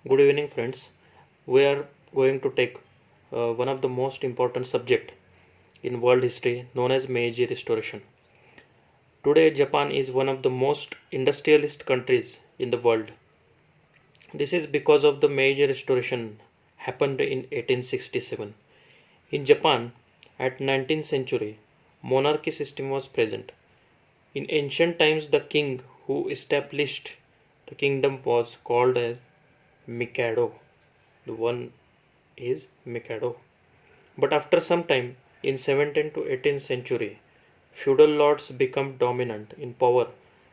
Good evening, friends. We are going to take one of the most important subject in world history known as Meiji Restoration. Today, Japan is one of the most industrialist countries in the world. This is because of the Meiji Restoration happened in 1867. In Japan, at 19th century, monarchy system was present. In ancient times, the king who established the kingdom was called as Mikado. The one is Mikado. But after some time, in 17th to 18th century, feudal lords became dominant in power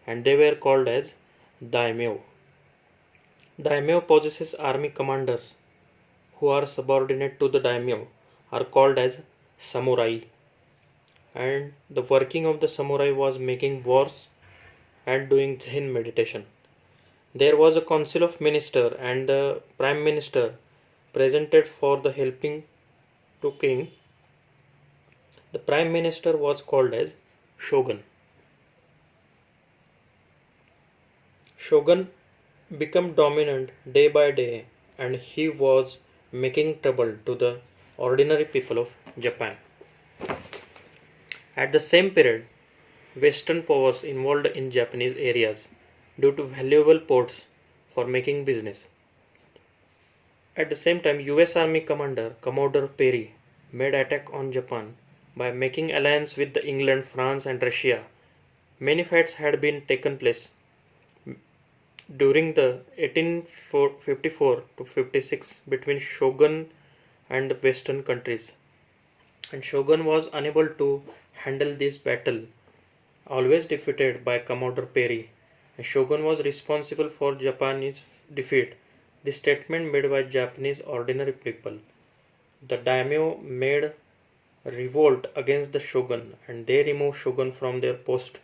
and they were called as daimyo. Daimyo possesses army commanders who are subordinate to the daimyo are called as samurai, and the working of the samurai was making wars and doing Zen meditation. There was a council of minister and the prime minister presented for the helping to king. The prime minister was called as shogun. Shogun became dominant day by day and he was making trouble to the ordinary people of Japan. At the same period, Western powers involved in Japanese areas due to valuable ports for making business. At the same time, US Army commander Commodore Perry made attack on Japan by making alliance with the England, France and Russia. Many fights had been taken place during the 1854 to 56 between Shogun and the Western countries, and Shogun was unable to handle this battle, always defeated by Commodore Perry. And Shogun was responsible for Japanese defeat. The statement made by Japanese ordinary people. The daimyo made revolt against the shogun and they removed shogun from their post,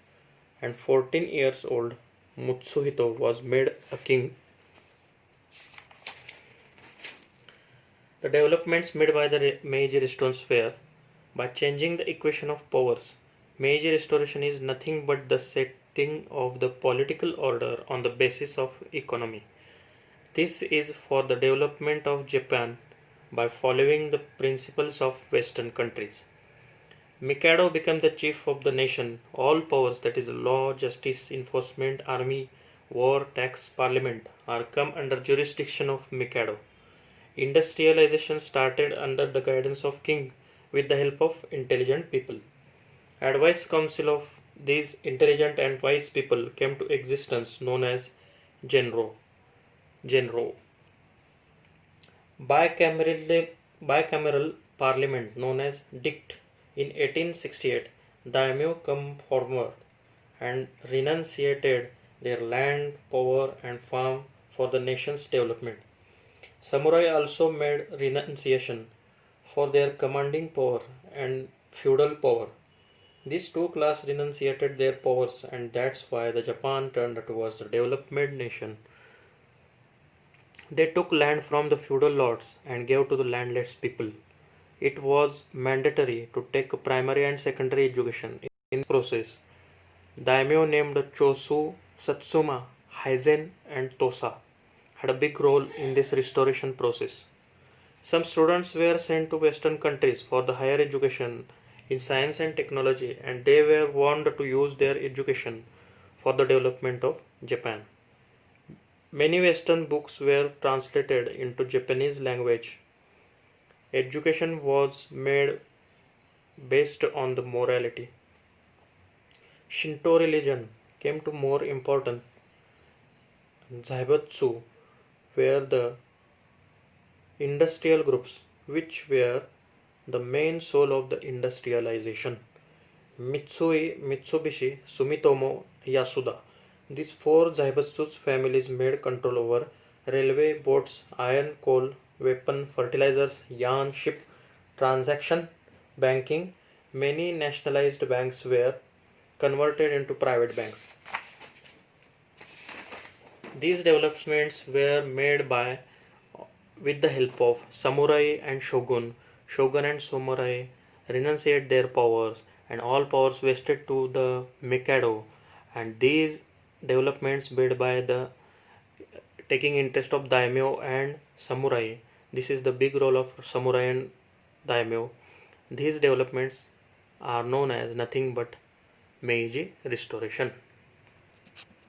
and 14 years old Mutsuhito was made a king. The developments made by the Meiji Restoration were by changing the equation of powers. Meiji Restoration is nothing but the setting of the political order on the basis of economy. This is for the development of Japan by following the principles of Western countries. Mikado became the chief of the nation. All powers, that is law, justice, enforcement, army, war, tax, parliament, are come under jurisdiction of Mikado. Industrialization started under the guidance of king with the help of intelligent people. Advice council of these intelligent and wise people came to existence known as Genro. Genro. Bicameral parliament known as Dict. In 1868, daimyo come forward and renunciated their land, power and farm for the nation's development. Samurai also made renunciation for their commanding power and feudal power. These two classes renunciated their powers, and that's why the Japan turned towards the development nation. They took land from the feudal lords and gave to the landless people. It was mandatory to take primary and secondary education. In this process, daimyo named Chosu, Satsuma, Haizen and Tosa had a big role in this restoration process. Some students were sent to Western countries for the higher education in science and technology, and they were warned to use their education for the development of Japan. Many Western books were translated into Japanese language. Education was made based on the morality. Shinto religion came to more important. Zaibatsu were the industrial groups which were the main soul of the industrialization. Mitsui, Mitsubishi, Sumitomo, Yasuda. These four Zaibatsu families made control over railway, boats, iron, coal, weapon, fertilizers, yarn, ship, transaction, banking. Many nationalized banks were converted into private banks. These developments were made by with the help of samurai and shogun. Shogun and samurai renunciate their powers and all powers vested to the Mikado, and these developments made by the taking interest of daimyo and samurai. This is the big role of samurai and daimyo. These developments are known as nothing but Meiji restoration.